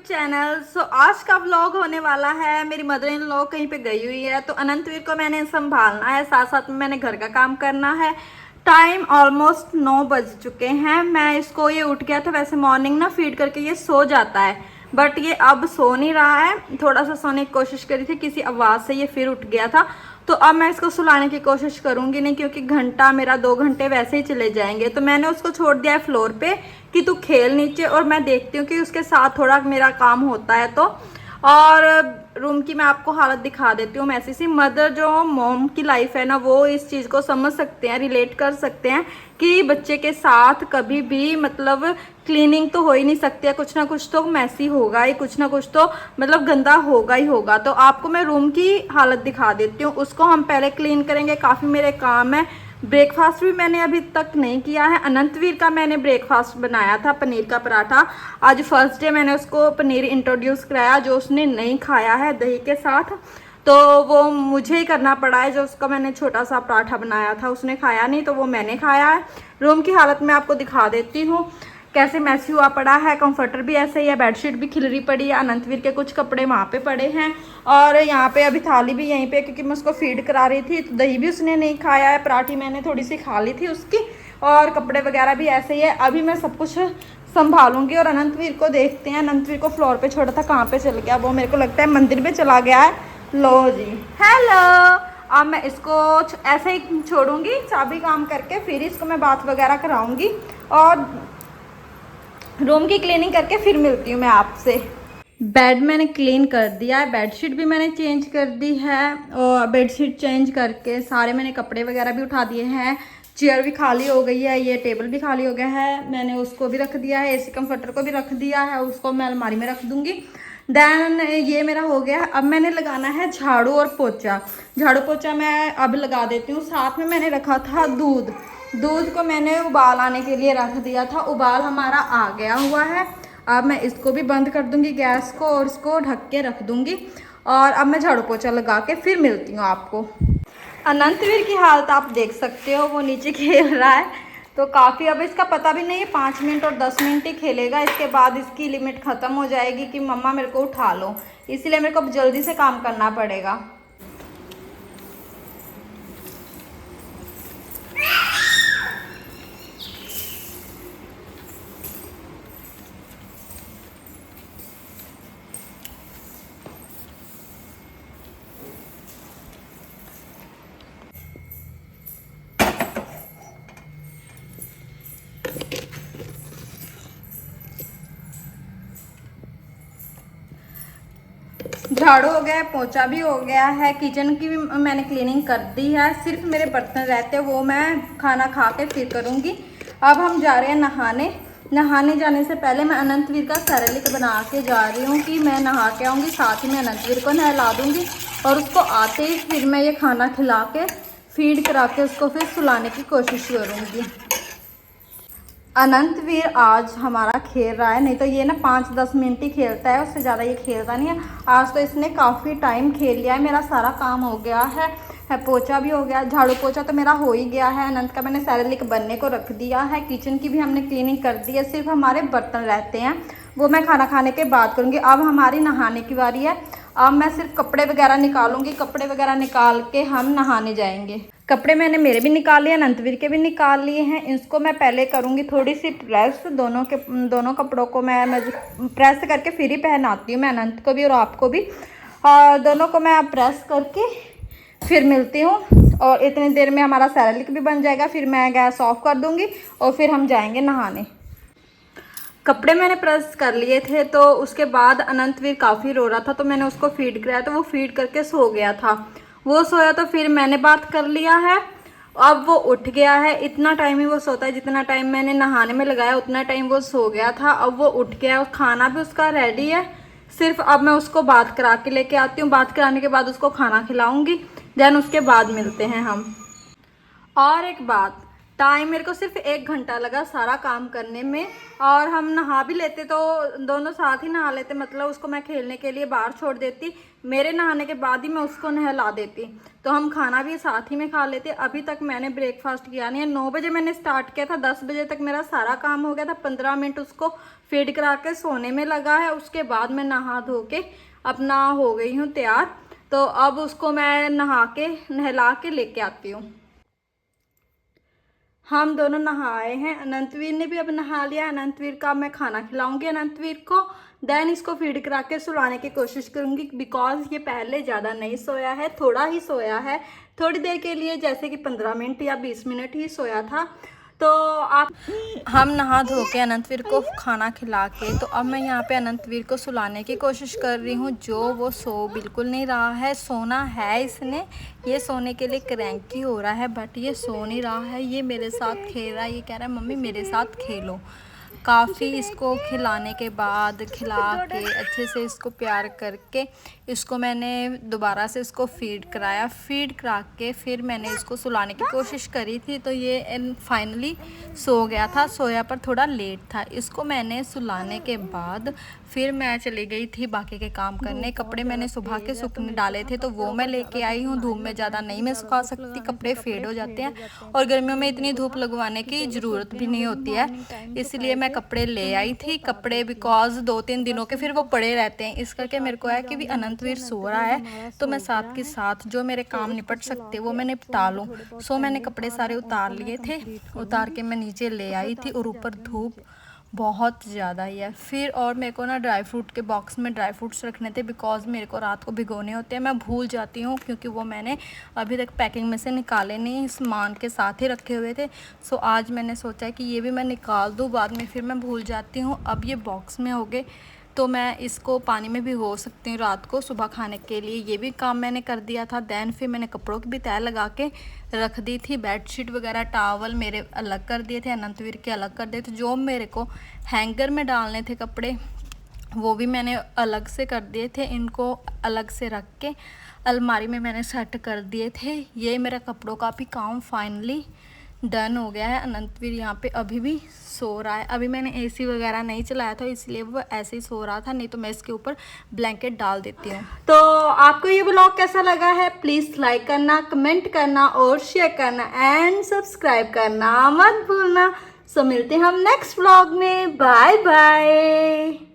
Channel. आज का vlog होने वाला है, मेरी मदर इन लॉ कहीं पे गई हुई है तो अनंतवीर को मैंने संभालना है, साथ साथ में मैंने घर का काम करना है। टाइम ऑलमोस्ट 9 बज चुके हैं। मैं इसको ये उठ गया था, वैसे मॉर्निंग ना फीड करके ये सो जाता है, बट ये अब सो नहीं रहा है। थोड़ा सा सोने की कोशिश करी थी, किसी आवाज़ से ये फिर उठ गया था। तो अब मैं इसको सुलाने की कोशिश करूंगी नहीं, क्योंकि घंटा मेरा 2 घंटे वैसे ही चले जाएंगे। तो मैंने उसको छोड़ दिया है फ्लोर पे कि तू खेल नीचे, और मैं देखती हूँ कि उसके साथ थोड़ा मेरा काम होता है। तो और रूम की मैं आपको हालत दिखा देती हूँ। ऐसी सी मदर जो मॉम की लाइफ है ना, वो इस चीज़ को समझ सकते हैं, रिलेट कर सकते हैं कि बच्चे के साथ कभी भी मतलब क्लीनिंग तो हो ही नहीं सकती है, कुछ ना कुछ तो मैसी होगा ही, कुछ ना कुछ तो मतलब गंदा होगा ही होगा। तो आपको मैं रूम की हालत दिखा देती हूँ, उसको हम पहले क्लीन करेंगे। काफ़ी मेरे काम है। ब्रेकफास्ट भी मैंने अभी तक नहीं किया है। अनंतवीर का मैंने ब्रेकफास्ट बनाया था, पनीर का पराठा। आज फर्स्ट डे मैंने उसको पनीर इंट्रोड्यूस कराया, जो उसने नहीं खाया है दही के साथ, तो वो मुझे ही करना पड़ा है। जो उसका मैंने छोटा सा पराठा बनाया था उसने खाया नहीं, तो वो मैंने खाया है। रूम की हालत मैं आपको दिखा देती हूँ कैसे मैसी हुआ पड़ा है। कंफर्टर भी ऐसे ही है, बेडशीट भी खिलरी पड़ी है, अनंतवीर के कुछ कपड़े वहाँ पे पड़े हैं, और यहाँ पे अभी थाली भी यहीं पे, क्योंकि मैं उसको फीड करा रही थी। तो दही भी उसने नहीं खाया है, पराठी मैंने थोड़ी सी खा ली थी उसकी, और कपड़े वगैरह भी ऐसे ही है। अभी मैं सब कुछ संभालूंगी और अनंतवीर को देखते हैं। अनंतवीर को फ्लोर पे छोड़ा था, कहाँ पे चल गया वो, मेरे को लगता है मंदिर में चला गया है। लो जी, हेलो। अब मैं इसको ऐसे ही छोड़ूंगी, चाबी काम करके फिर इसको मैं बात वगैरह कराऊंगी और रूम की क्लीनिंग करके फिर मिलती हूँ मैं आपसे। बेड मैंने क्लीन कर दिया है, बेडशीट भी मैंने चेंज कर दी है, और बेडशीट चेंज करके सारे मैंने कपड़े वगैरह भी उठा दिए हैं। चेयर भी खाली हो गई है, ये टेबल भी खाली हो गया है, मैंने उसको भी रख दिया है, एसी कंफर्टर को भी रख दिया है, उसको मैं अलमारी में रख दूंगी। देन ये मेरा हो गया। अब मैंने लगाना है झाड़ू और पोछा। झाड़ू पोछा मैं अब लगा देती हूँ। साथ में मैंने रखा था दूध, दूध को मैंने उबाल आने के लिए रख दिया था, उबाल हमारा आ गया हुआ है। अब मैं इसको भी बंद कर दूंगी गैस को, और इसको ढक के रख दूंगी, और अब मैं झाड़ू पोछा लगा के फिर मिलती हूँ आपको। अनंतवीर की हालत आप देख सकते हो, वो नीचे खेल रहा है। तो काफ़ी, अब इसका पता भी नहीं है, 5 मिनट और 10 मिनट ही खेलेगा, इसके बाद इसकी लिमिट ख़त्म हो जाएगी कि मम्मा मेरे को उठा लो। इसलिए मेरे को अब जल्दी से काम करना पड़ेगा। झाड़ू हो गया है, पोछा भी हो गया है, किचन की भी मैंने क्लीनिंग कर दी है। सिर्फ मेरे बर्तन रहते हैं, वो मैं खाना खा के फिर करूँगी। अब हम जा रहे हैं नहाने। नहाने जाने से पहले मैं अनंतवीर का सेरेलिक बना के जा रही हूँ कि मैं नहा के आऊँगी, साथ ही मैं अनंतवीर को नहला दूँगी, और उसको आते ही फिर मैं ये खाना खिला के फीड करा के उसको फिर सुलाने की कोशिश करूँगी। अनंतवीर आज हमारा खेल रहा है, नहीं तो ये ना 5-10 मिनट ही खेलता है, उससे ज़्यादा ये खेलता नहीं है। आज तो इसने काफ़ी टाइम खेल लिया है। मेरा सारा काम हो गया है, पोछा भी हो गया, झाड़ू पोछा तो मेरा हो ही गया है। अनंत का मैंने सेरेलिक बनने को रख दिया है, किचन की भी हमने क्लीनिंग कर दी है। सिर्फ हमारे बर्तन रहते हैं, वो मैं खाना खाने के बाद करूँगी। अब हमारी नहाने की बारी है। अब मैं सिर्फ कपड़े वगैरह निकालूंगी, कपड़े वगैरह निकाल के हम नहाने जाएंगे। कपड़े मैंने मेरे भी निकाल लिए, अनंतवीर के भी निकाल लिए हैं। इसको मैं पहले करूंगी थोड़ी सी प्रेस, दोनों कपड़ों को मैं प्रेस करके फिर ही पहनाती हूँ, मैं अनंत को भी और आपको भी। और दोनों को मैं प्रेस करके फिर मिलती हूँ, और इतनी देर में हमारा सेरेलिक भी बन जाएगा। फिर मैं गैस ऑफ कर दूँगी और फिर हम जाएंगे नहाने। कपड़े मैंने प्रेस कर लिए थे, तो उसके बाद अनंतवीर काफ़ी रो रहा था, तो मैंने उसको फीड कराया, तो वो फीड करके सो गया था। वो सोया तो फिर मैंने बात कर लिया है। अब वो उठ गया है, इतना टाइम ही वो सोता है, जितना टाइम मैंने नहाने में लगाया उतना टाइम वो सो गया था। अब वो उठ गया, खाना भी उसका रेडी है। सिर्फ अब मैं उसको बात करा के लेके आती हूँ, बात कराने के बाद उसको खाना खिलाऊंगी, देन उसके बाद मिलते हैं हम। और एक बात, टाइम मेरे को सिर्फ 1 घंटा लगा सारा काम करने में। और हम नहा भी लेते तो दोनों साथ ही नहा लेते, मतलब उसको मैं खेलने के लिए बाहर छोड़ देती, मेरे नहाने के बाद ही मैं उसको नहला देती, तो हम खाना भी साथ ही में खा लेते। अभी तक मैंने ब्रेकफास्ट किया नहीं है। 9 बजे मैंने स्टार्ट किया था, 10 बजे तक मेरा सारा काम हो गया था। 15 मिनट उसको फीड करा के सोने में लगा है। उसके बाद मैं नहा धो के अपना हो गई हूँ तैयार। तो अब उसको मैं नहला के लेके आती हूँ। हम दोनों नहाए हैं, अनंतवीर ने भी अब नहा लिया। अनंतवीर का मैं खाना खिलाऊंगी अनंतवीर को, देन इसको फीड करा के सुलाने की कोशिश करूंगी, बिकॉज ये पहले ज़्यादा नहीं सोया है, थोड़ा ही सोया है, थोड़ी देर के लिए, जैसे कि 15 मिनट या 20 मिनट ही सोया था। तो आप हम नहा धो के अनंतवीर को खाना खिला के, तो अब मैं यहाँ पे अनंतवीर को सुलाने की कोशिश कर रही हूँ, जो वो सो बिल्कुल नहीं रहा है। सोना है इसने, ये सोने के लिए क्रैंकी हो रहा है, बट ये सो नहीं रहा है। ये मेरे साथ खेल रहा है, ये कह रहा है मम्मी मेरे साथ खेलो। काफ़ी इसको खिलाने के बाद, खिला के अच्छे से इसको प्यार करके, इसको मैंने दोबारा से इसको फीड कराया। फीड करा के फिर मैंने इसको सुलाने की कोशिश करी थी, तो ये फाइनली सो गया था। सोया पर थोड़ा लेट था। इसको मैंने सुलाने के बाद फिर मैं चली गई थी बाकी के काम करने। कपड़े मैंने सुबह के सूखने डाले थे, तो वो मैं लेके आई हूँ। धूप में ज़्यादा नहीं मैं सुखा सकती, कपड़े फेड हो जाते हैं, और गर्मियों में इतनी धूप लगवाने की ज़रूरत भी नहीं होती है, इसलिए मैं कपड़े ले आई थी। कपड़े बिकॉज 2-3 दिनों के फिर वो पड़े रहते हैं, इस करके मेरे को है कि भी अनंतवीर सो रहा है, तो मैं साथ के साथ जो मेरे काम निपट सकते वो मैं निपटा लूँ। सो मैंने कपड़े सारे उतार लिए थे, उतार के मैं नीचे ले आई थी, और ऊपर धूप बहुत ज़्यादा ही है। फिर और मेरे को ना ड्राई फ्रूट के बॉक्स में ड्राई फ्रूट्स रखने थे, बिकॉज मेरे को रात को भिगोने होते हैं। मैं भूल जाती हूँ, क्योंकि वो मैंने अभी तक पैकिंग में से निकाले नहीं, सामान के साथ ही रखे हुए थे। सो आज मैंने सोचा कि ये भी मैं निकाल दूँ, बाद में फिर मैं भूल जाती हूँ। अब ये बॉक्स में हो गए, तो मैं इसको पानी में भिगो सकती हूँ रात को सुबह खाने के लिए। ये भी काम मैंने कर दिया था। दैन फिर मैंने कपड़ों की भी तय लगा के रख दी थी। बेडशीट वगैरह टावल मेरे अलग कर दिए थे, अनंतवीर के अलग कर दिए थे। जो मेरे को हैंगर में डालने थे कपड़े, वो भी मैंने अलग से कर दिए थे। इनको अलग से रख के अलमारी में मैंने सेट कर दिए थे। ये मेरा कपड़ों का भी काम फाइनली डन हो गया है। अनंतवीर यहाँ पे अभी भी सो रहा है। अभी मैंने एसी वगैरह नहीं चलाया था, इसलिए वो ऐसे ही सो रहा था, नहीं तो मैं इसके ऊपर ब्लैंकेट डाल देती हूँ। तो आपको ये ब्लॉग कैसा लगा है, प्लीज़ लाइक करना, कमेंट करना और शेयर करना एंड सब्सक्राइब करना मत भूलना। सो मिलते हैं हम नेक्स्ट ब्लॉग में। Bye bye.